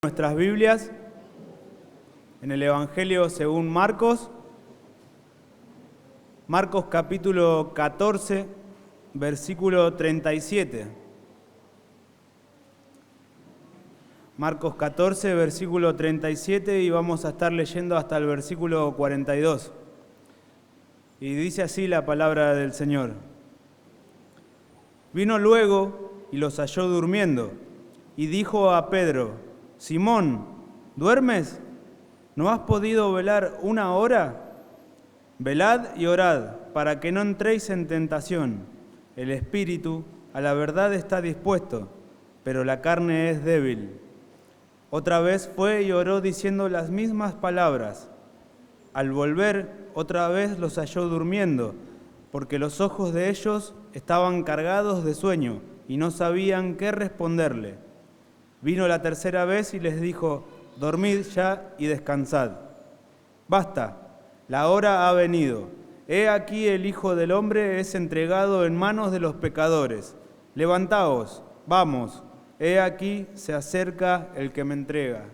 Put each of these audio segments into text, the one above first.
Nuestras Biblias en el Evangelio según Marcos, Marcos capítulo 14, versículo 37. Marcos 14, versículo 37, y vamos a estar leyendo hasta el versículo 42. Y dice así la palabra del Señor. Vino luego y los halló durmiendo, y dijo a Pedro: Simón, ¿duermes? ¿No has podido velar una hora? Velad y orad, para que no entréis en tentación. El espíritu a la verdad está dispuesto, pero la carne es débil. Otra vez fue y oró diciendo las mismas palabras. Al volver, otra vez los halló durmiendo, porque los ojos de ellos estaban cargados de sueño y no sabían qué responderle. Vino la tercera vez y les dijo: dormid ya y descansad. Basta, la hora ha venido. He aquí el Hijo del Hombre es entregado en manos de los pecadores. Levantaos, vamos, he aquí se acerca el que me entrega.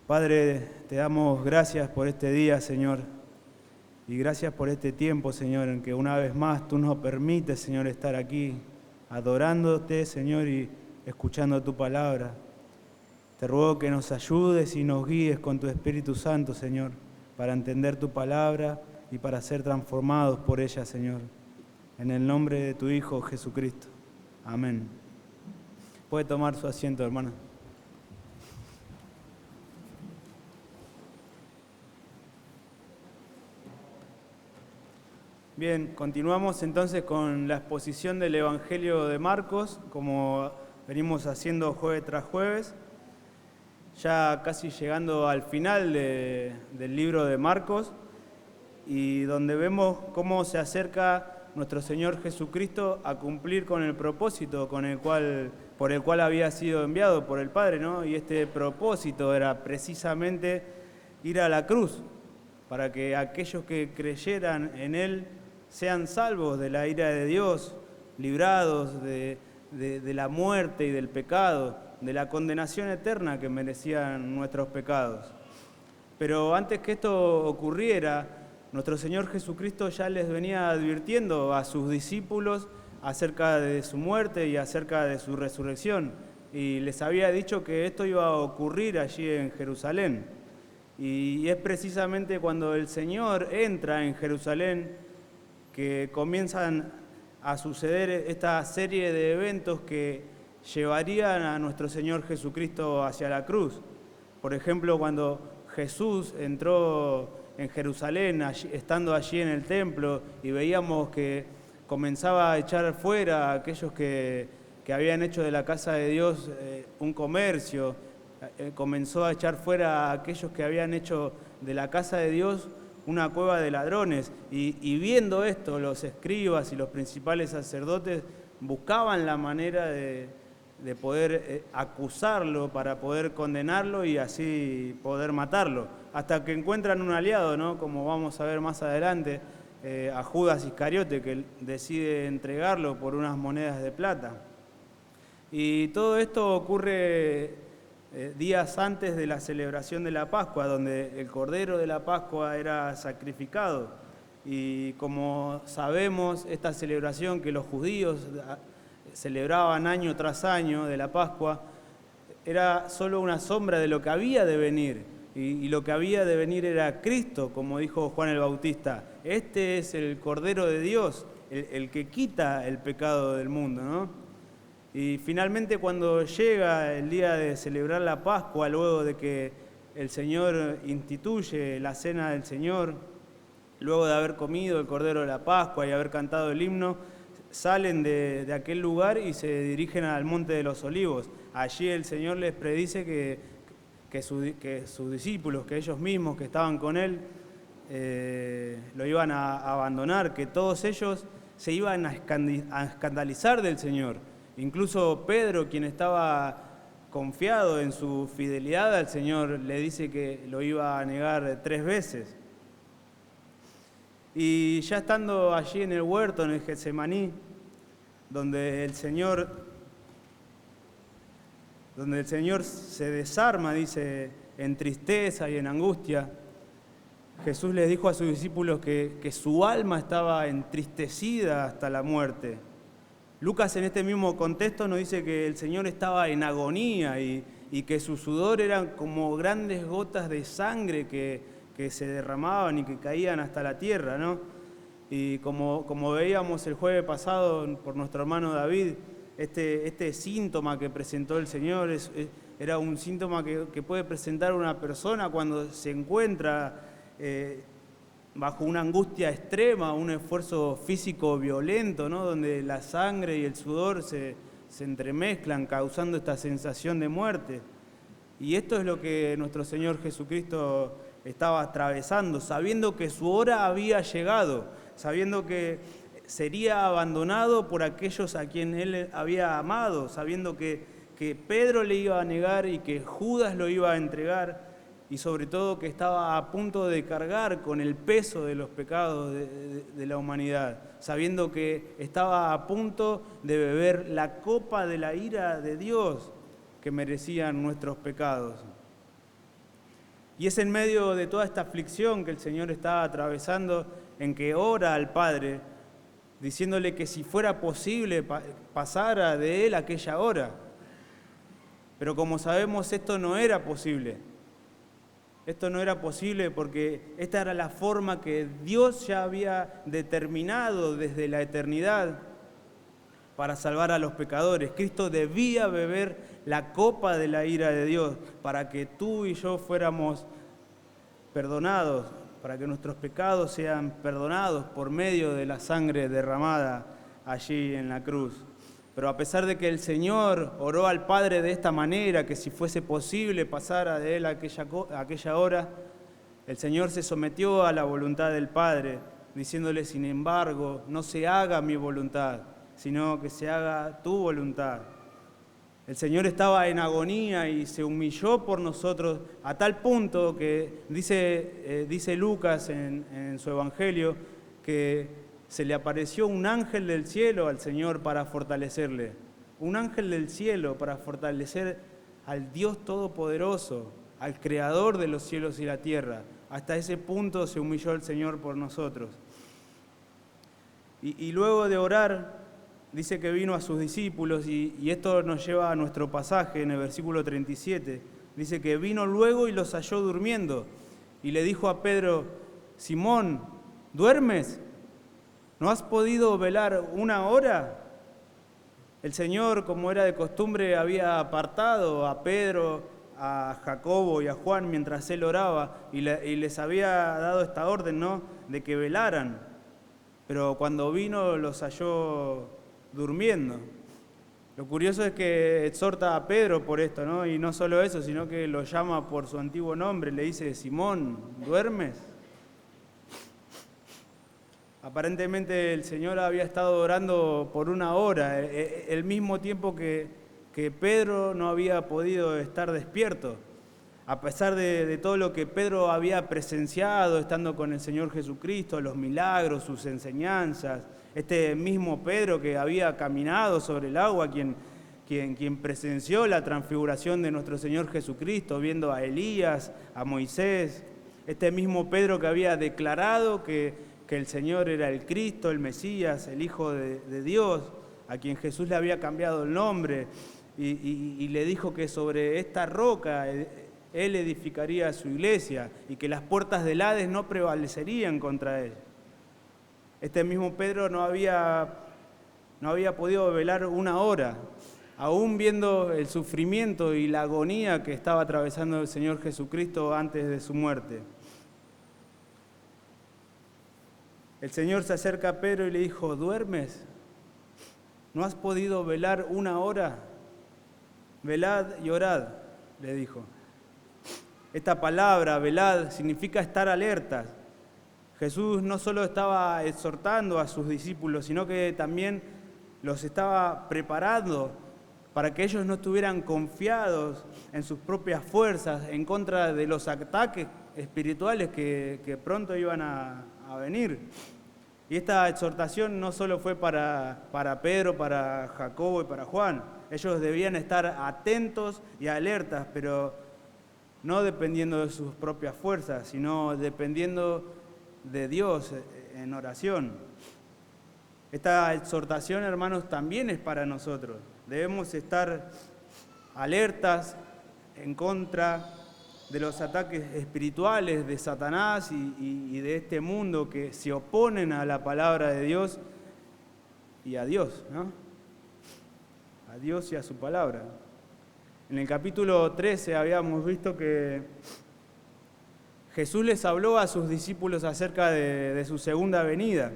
Padre, te damos gracias por este día, Señor, y gracias por este tiempo, Señor, en que una vez más tú nos permites, Señor, estar aquí adorándote, Señor, y escuchando tu palabra. Te ruego que nos ayudes y nos guíes con tu Espíritu Santo, Señor, para entender tu palabra y para ser transformados por ella, Señor. En el nombre de tu Hijo Jesucristo. Amén. Puede tomar su asiento, hermana. Bien, continuamos entonces con la exposición del Evangelio de Marcos, como venimos haciendo jueves tras jueves, ya casi llegando al final del libro de Marcos, y donde vemos cómo se acerca nuestro Señor Jesucristo a cumplir con el propósito por el cual había sido enviado por el Padre, ¿no? Y este propósito era precisamente ir a la cruz, para que aquellos que creyeran en Él sean salvos de la ira de Dios, librados de la muerte y del pecado, de la condenación eterna que merecían nuestros pecados. Pero antes que esto ocurriera, nuestro Señor Jesucristo ya les venía advirtiendo a sus discípulos acerca de su muerte y acerca de su resurrección, y les había dicho que esto iba a ocurrir allí en Jerusalén. Y es precisamente cuando el Señor entra en Jerusalén que comienzan a suceder esta serie de eventos que llevarían a nuestro Señor Jesucristo hacia la cruz. Por ejemplo, cuando Jesús entró en Jerusalén, estando allí en el templo, y veíamos que comenzaba a echar fuera a aquellos que habían hecho de la casa de Dios un comercio, comenzó a echar fuera a aquellos que habían hecho de la casa de Dios una cueva de ladrones, y viendo esto, los escribas y los principales sacerdotes buscaban la manera de poder acusarlo para poder condenarlo y así poder matarlo, hasta que encuentran un aliado, ¿no? Como vamos a ver más adelante, a Judas Iscariote, que decide entregarlo por unas monedas de plata. Y todo esto ocurre días antes de la celebración de la Pascua, donde el Cordero de la Pascua era sacrificado. Y como sabemos, esta celebración que los judíos celebraban año tras año de la Pascua, era solo una sombra de lo que había de venir. Y lo que había de venir era Cristo, como dijo Juan el Bautista. Este es el Cordero de Dios, el que quita el pecado del mundo, ¿no? Y finalmente, cuando llega el día de celebrar la Pascua, luego de que el Señor instituye la cena del Señor, luego de haber comido el Cordero de la Pascua y haber cantado el himno, salen de aquel lugar y se dirigen al Monte de los Olivos. Allí el Señor les predice que sus discípulos, que ellos mismos que estaban con Él, lo iban a abandonar, que todos ellos se iban a escandalizar del Señor. Incluso Pedro, quien estaba confiado en su fidelidad al Señor, le dice que lo iba a negar 3 veces. Y ya estando allí en el huerto, en el Getsemaní, donde el Señor donde el Señor se desarma, dice, en tristeza y en angustia. Jesús les dijo a sus discípulos que su alma estaba entristecida hasta la muerte. Lucas en este mismo contexto nos dice que el Señor estaba en agonía y que su sudor eran como grandes gotas de sangre que se derramaban y que caían hasta la tierra, ¿no? Y como veíamos el jueves pasado por nuestro hermano David, este síntoma que presentó el Señor era un síntoma que puede presentar una persona cuando se encuentra bajo una angustia extrema, un esfuerzo físico violento, ¿no? Donde la sangre y el sudor se entremezclan, causando esta sensación de muerte. Y esto es lo que nuestro Señor Jesucristo estaba atravesando, sabiendo que su hora había llegado, sabiendo que sería abandonado por aquellos a quien Él había amado, sabiendo que Pedro le iba a negar y que Judas lo iba a entregar, y sobre todo que estaba a punto de cargar con el peso de los pecados de la humanidad, sabiendo que estaba a punto de beber la copa de la ira de Dios que merecían nuestros pecados. Y es en medio de toda esta aflicción que el Señor estaba atravesando en que ora al Padre, diciéndole que si fuera posible pasara de Él aquella hora. Pero como sabemos, esto no era posible. Esto no era posible porque esta era la forma que Dios ya había determinado desde la eternidad para salvar a los pecadores. Cristo debía beber la copa de la ira de Dios para que tú y yo fuéramos perdonados, para que nuestros pecados sean perdonados por medio de la sangre derramada allí en la cruz. Pero a pesar de que el Señor oró al Padre de esta manera, que si fuese posible pasara de Él aquella hora, el Señor se sometió a la voluntad del Padre, diciéndole, sin embargo, no se haga mi voluntad, sino que se haga tu voluntad. El Señor estaba en agonía y se humilló por nosotros a tal punto que dice Lucas en su Evangelio que se le apareció un ángel del cielo al Señor para fortalecerle. Un ángel del cielo para fortalecer al Dios Todopoderoso, al Creador de los cielos y la tierra. Hasta ese punto se humilló el Señor por nosotros. Y luego de orar, dice que vino a sus discípulos, y esto nos lleva a nuestro pasaje en el versículo 37. Dice que vino luego y los halló durmiendo. Y le dijo a Pedro, Simón, ¿duermes? ¿No has podido velar una hora? El Señor, como era de costumbre, había apartado a Pedro, a Jacobo y a Juan mientras Él oraba y les había dado esta orden, ¿no?, de que velaran. Pero cuando vino los halló durmiendo. Lo curioso es que exhorta a Pedro por esto, ¿no? Y no solo eso, sino que lo llama por su antiguo nombre. Le dice, Simón, ¿duermes? Aparentemente el Señor había estado orando por una hora, el mismo tiempo que Pedro no había podido estar despierto. A pesar de todo lo que Pedro había presenciado estando con el Señor Jesucristo, los milagros, sus enseñanzas, este mismo Pedro que había caminado sobre el agua, quien presenció la transfiguración de nuestro Señor Jesucristo, viendo a Elías, a Moisés, este mismo Pedro que había declarado que el Señor era el Cristo, el Mesías, el Hijo de Dios, a quien Jesús le había cambiado el nombre y le dijo que sobre esta roca Él edificaría su iglesia y que las puertas del Hades no prevalecerían contra Él. Este mismo Pedro no había podido velar una hora, aún viendo el sufrimiento y la agonía que estaba atravesando el Señor Jesucristo antes de su muerte. El Señor se acerca a Pedro y le dijo, ¿duermes? ¿No has podido velar una hora? Velad y orad, le dijo. Esta palabra, velad, significa estar alertas. Jesús no solo estaba exhortando a sus discípulos, sino que también los estaba preparando para que ellos no estuvieran confiados en sus propias fuerzas, en contra de los ataques espirituales que pronto iban a venir. Y esta exhortación no solo fue para Pedro, para Jacobo y para Juan. Ellos debían estar atentos y alertas, pero no dependiendo de sus propias fuerzas, sino dependiendo de Dios en oración. Esta exhortación, hermanos, también es para nosotros. Debemos estar alertas en contra de los ataques espirituales de Satanás y de este mundo que se oponen a la palabra de Dios y a Dios, ¿no? A Dios y a su palabra. En el capítulo 13 habíamos visto que Jesús les habló a sus discípulos acerca de su segunda venida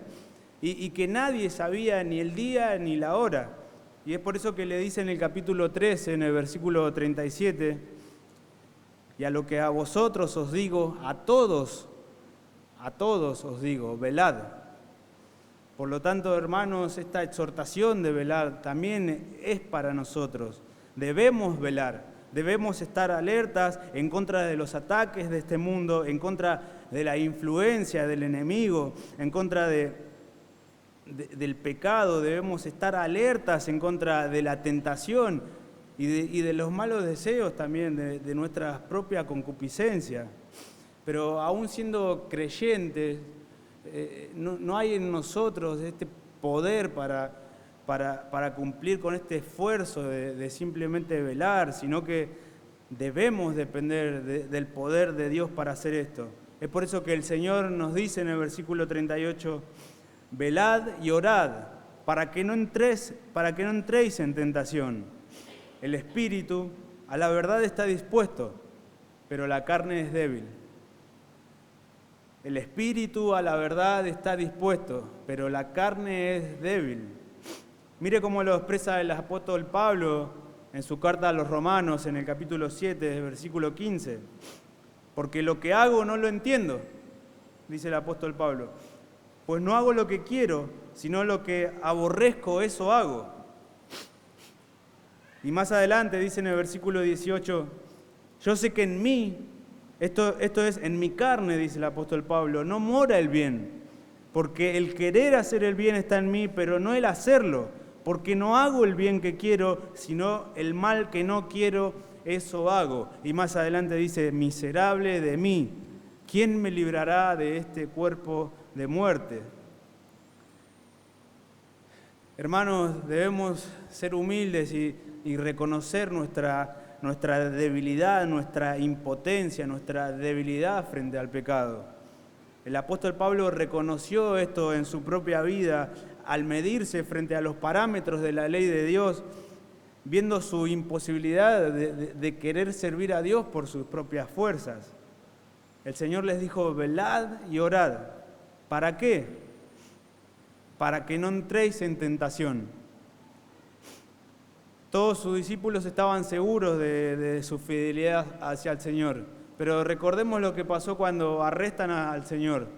y que nadie sabía ni el día ni la hora. Y es por eso que le dice en el capítulo 13, en el versículo 37, y a lo que a vosotros os digo, a todos os digo, velad. Por lo tanto, hermanos, esta exhortación de velar también es para nosotros. Debemos velar, debemos estar alertas en contra de los ataques de este mundo, en contra de la influencia del enemigo, en contra del pecado. Debemos estar alertas en contra de la tentación y de los malos deseos también, de nuestra propia concupiscencia. Pero aún siendo creyentes, no hay en nosotros este poder para cumplir con este esfuerzo de simplemente velar, sino que debemos depender del poder de Dios para hacer esto. Es por eso que el Señor nos dice en el versículo 38, velad y orad, para que no entréis en tentación. El espíritu a la verdad está dispuesto, pero la carne es débil. El espíritu a la verdad está dispuesto, pero la carne es débil. Mire cómo lo expresa el apóstol Pablo en su carta a los Romanos, en el capítulo 7, versículo 15. Porque lo que hago no lo entiendo, dice el apóstol Pablo. Pues no hago lo que quiero, sino lo que aborrezco, eso hago. Y más adelante dice en el versículo 18, yo sé que en mí, esto es en mi carne, dice el apóstol Pablo, no mora el bien, porque el querer hacer el bien está en mí, pero no el hacerlo, porque no hago el bien que quiero, sino el mal que no quiero, eso hago. Y más adelante dice, miserable de mí, ¿quién me librará de este cuerpo de muerte? Hermanos, debemos ser humildes y reconocer nuestra debilidad, nuestra impotencia, nuestra debilidad frente al pecado. El apóstol Pablo reconoció esto en su propia vida al medirse frente a los parámetros de la ley de Dios, viendo su imposibilidad de querer servir a Dios por sus propias fuerzas. El Señor les dijo, velad y orad. ¿Para qué? Para que no entréis en tentación. Todos sus discípulos estaban seguros de su fidelidad hacia el Señor, pero recordemos lo que pasó cuando arrestan al Señor.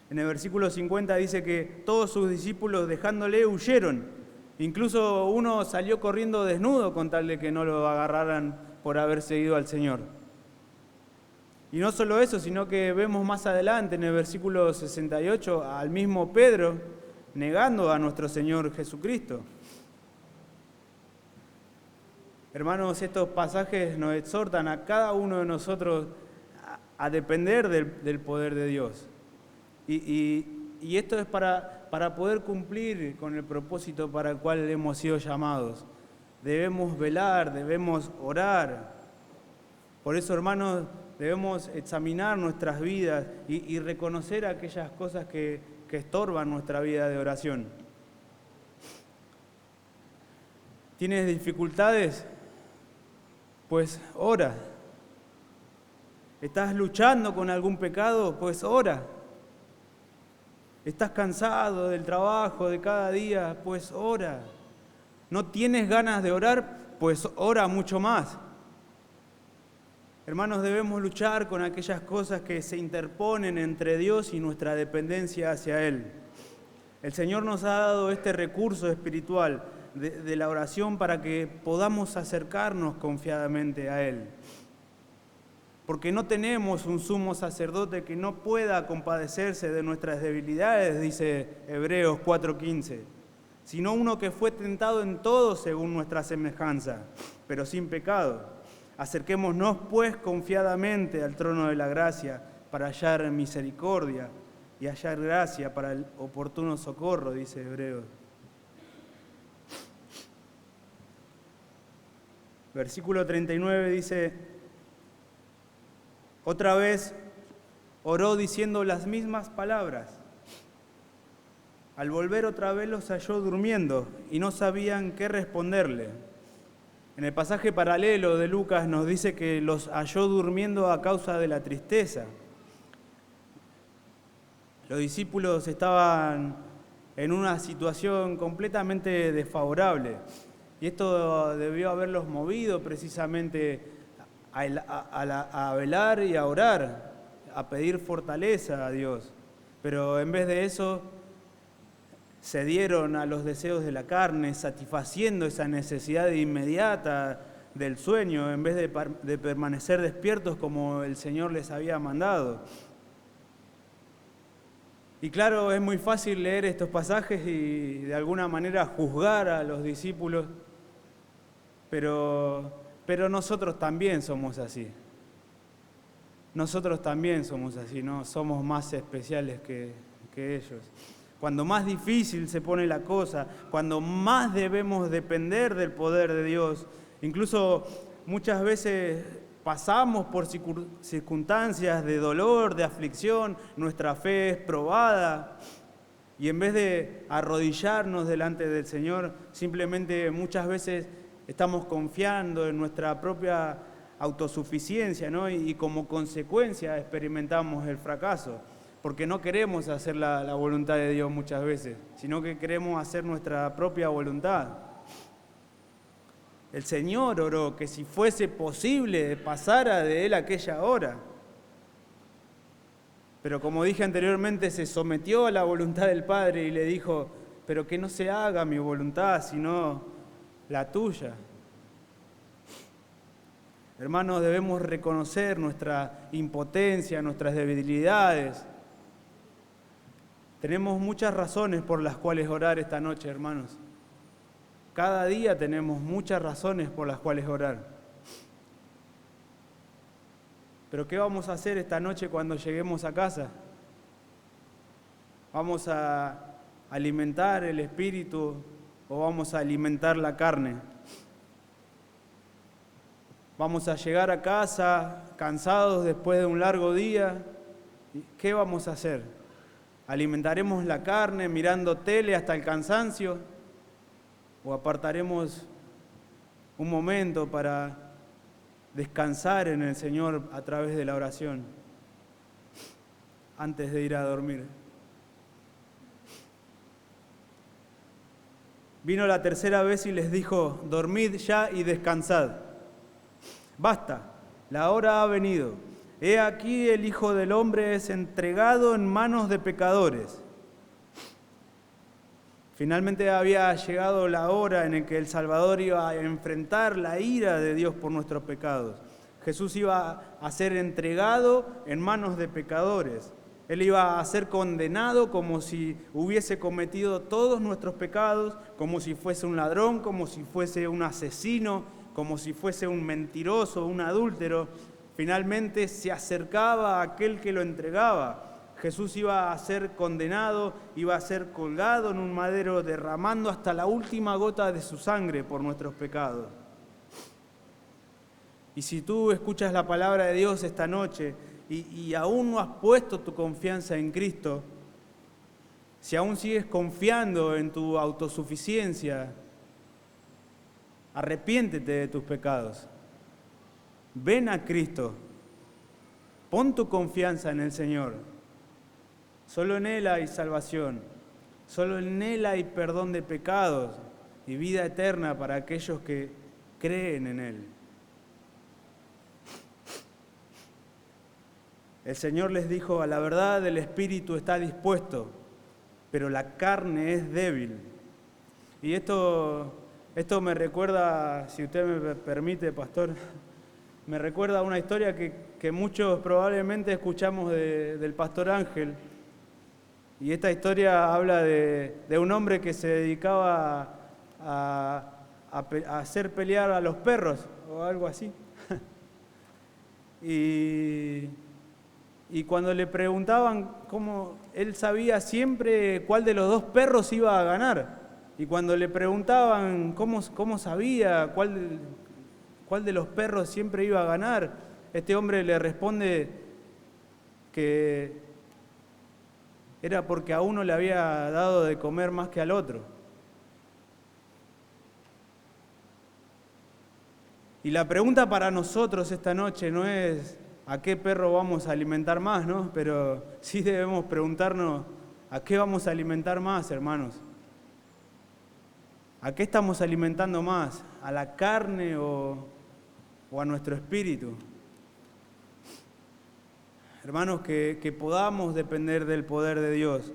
En el versículo 50 dice que todos sus discípulos dejándole huyeron. Incluso uno salió corriendo desnudo con tal de que no lo agarraran por haber seguido al Señor. Y no solo eso, sino que vemos más adelante en el versículo 68 al mismo Pedro negando a nuestro Señor Jesucristo. Hermanos, estos pasajes nos exhortan a cada uno de nosotros a depender del poder de Dios. Y esto es para poder cumplir con el propósito para el cual hemos sido llamados. Debemos velar, debemos orar. Por eso, hermanos, debemos examinar nuestras vidas y reconocer aquellas cosas que estorban nuestra vida de oración. ¿Tienes dificultades? Pues ora. ¿Estás luchando con algún pecado? Pues ora. ¿Estás cansado del trabajo de cada día? Pues ora. ¿No tienes ganas de orar? Pues ora mucho más. Hermanos, debemos luchar con aquellas cosas que se interponen entre Dios y nuestra dependencia hacia Él. El Señor nos ha dado este recurso espiritual de la oración para que podamos acercarnos confiadamente a Él. porque no tenemos un sumo sacerdote que no pueda compadecerse de nuestras debilidades, dice Hebreos 4:15, sino uno que fue tentado en todo según nuestra semejanza, pero sin pecado. Acerquémonos pues confiadamente al trono de la gracia para hallar misericordia y hallar gracia para el oportuno socorro, dice Hebreos. Versículo 39 dice: otra vez oró diciendo las mismas palabras. Al volver otra vez los halló durmiendo y no sabían qué responderle. En el pasaje paralelo de Lucas nos dice que los halló durmiendo a causa de la tristeza. Los discípulos estaban en una situación completamente desfavorable y esto debió haberlos movido precisamente a velar y a orar, a pedir fortaleza a Dios. Pero en vez de eso, cedieron a los deseos de la carne, satisfaciendo esa necesidad inmediata del sueño, en vez de permanecer despiertos como el Señor les había mandado. Y claro, es muy fácil leer estos pasajes y de alguna manera juzgar a los discípulos, pero nosotros también somos así. Nosotros también somos así, no somos más especiales que ellos. Cuando más difícil se pone la cosa, cuando más debemos depender del poder de Dios, incluso muchas veces pasamos por circunstancias de dolor, de aflicción, nuestra fe es probada y en vez de arrodillarnos delante del Señor, simplemente muchas veces estamos confiando en nuestra propia autosuficiencia, ¿no? Y como consecuencia experimentamos el fracaso, porque no queremos hacer la voluntad de Dios muchas veces, sino que queremos hacer nuestra propia voluntad. El Señor oró que si fuese posible pasara de Él aquella hora. Pero como dije anteriormente, se sometió a la voluntad del Padre y le dijo: pero que no se haga mi voluntad, sino la tuya. Hermanos, debemos reconocer nuestra impotencia, nuestras debilidades. Tenemos muchas razones por las cuales orar esta noche, hermanos. Cada día tenemos muchas razones por las cuales orar. Pero ¿qué vamos a hacer esta noche cuando lleguemos a casa? ¿Vamos a alimentar el espíritu o vamos a alimentar la carne? ¿Vamos a llegar a casa cansados después de un largo día? ¿Qué vamos a hacer? ¿Alimentaremos la carne mirando tele hasta el cansancio? ¿O apartaremos un momento para descansar en el Señor a través de la oración antes de ir a dormir? Vino la tercera vez y les dijo: dormid ya y descansad. Basta, la hora ha venido. He aquí el Hijo del Hombre es entregado en manos de pecadores. Finalmente había llegado la hora en la que el Salvador iba a enfrentar la ira de Dios por nuestros pecados. Jesús iba a ser entregado en manos de pecadores. Él iba a ser condenado como si hubiese cometido todos nuestros pecados, como si fuese un ladrón, como si fuese un asesino, como si fuese un mentiroso, un adúltero. Finalmente se acercaba a aquel que lo entregaba. Jesús iba a ser condenado, iba a ser colgado en un madero, derramando hasta la última gota de su sangre por nuestros pecados. Y si tú escuchas la palabra de Dios esta noche y aún no has puesto tu confianza en Cristo, si aún sigues confiando en tu autosuficiencia, arrepiéntete de tus pecados. Ven a Cristo. Pon tu confianza en el Señor. Solo en Él hay salvación. Solo en Él hay perdón de pecados y vida eterna para aquellos que creen en Él. El Señor les dijo: a la verdad el espíritu está dispuesto, pero la carne es débil. Y esto me recuerda, si usted me permite, pastor, Me recuerda a una historia que muchos probablemente escuchamos del pastor Ángel. Y esta historia habla de un hombre que se dedicaba a hacer pelear a los perros o algo así. Y cuando le preguntaban cómo, él sabía siempre cuál de los dos perros iba a ganar. Y cuando le preguntaban cómo sabía cuál de los perros siempre iba a ganar, este hombre le responde que era porque a uno le había dado de comer más que al otro. Y la pregunta para nosotros esta noche no es a qué perro vamos a alimentar más, ¿no? Pero sí debemos preguntarnos a qué vamos a alimentar más, hermanos. ¿A qué estamos alimentando más? ¿A la carne o a nuestro espíritu? Hermanos, que podamos depender del poder de Dios,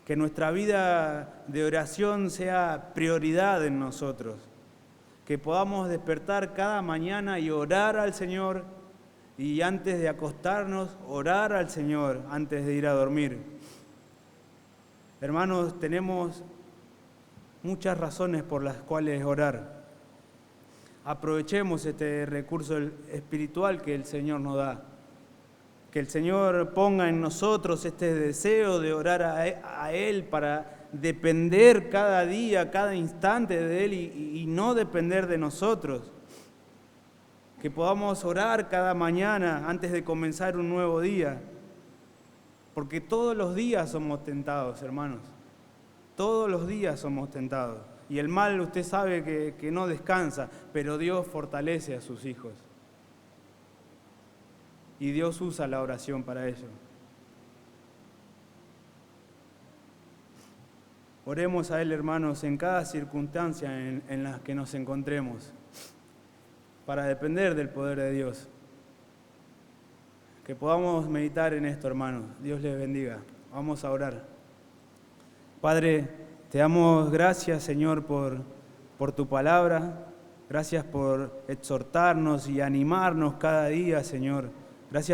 que nuestra vida de oración sea prioridad en nosotros, que podamos despertar cada mañana y orar al Señor, y antes de acostarnos, orar al Señor antes de ir a dormir. Hermanos, tenemos muchas razones por las cuales orar. Aprovechemos este recurso espiritual que el Señor nos da. Que el Señor ponga en nosotros este deseo de orar a Él para depender cada día, cada instante de Él y no depender de nosotros. Que podamos orar cada mañana antes de comenzar un nuevo día. Porque todos los días somos tentados, hermanos. Todos los días somos tentados. Y el mal, usted sabe que no descansa, pero Dios fortalece a sus hijos. Y Dios usa la oración para ello. Oremos a Él, hermanos, en cada circunstancia en la que nos encontremos, para depender del poder de Dios. Que podamos meditar en esto, hermanos. Dios les bendiga. Vamos a orar. Padre, te damos gracias, Señor, por tu palabra. Gracias por exhortarnos y animarnos cada día, Señor,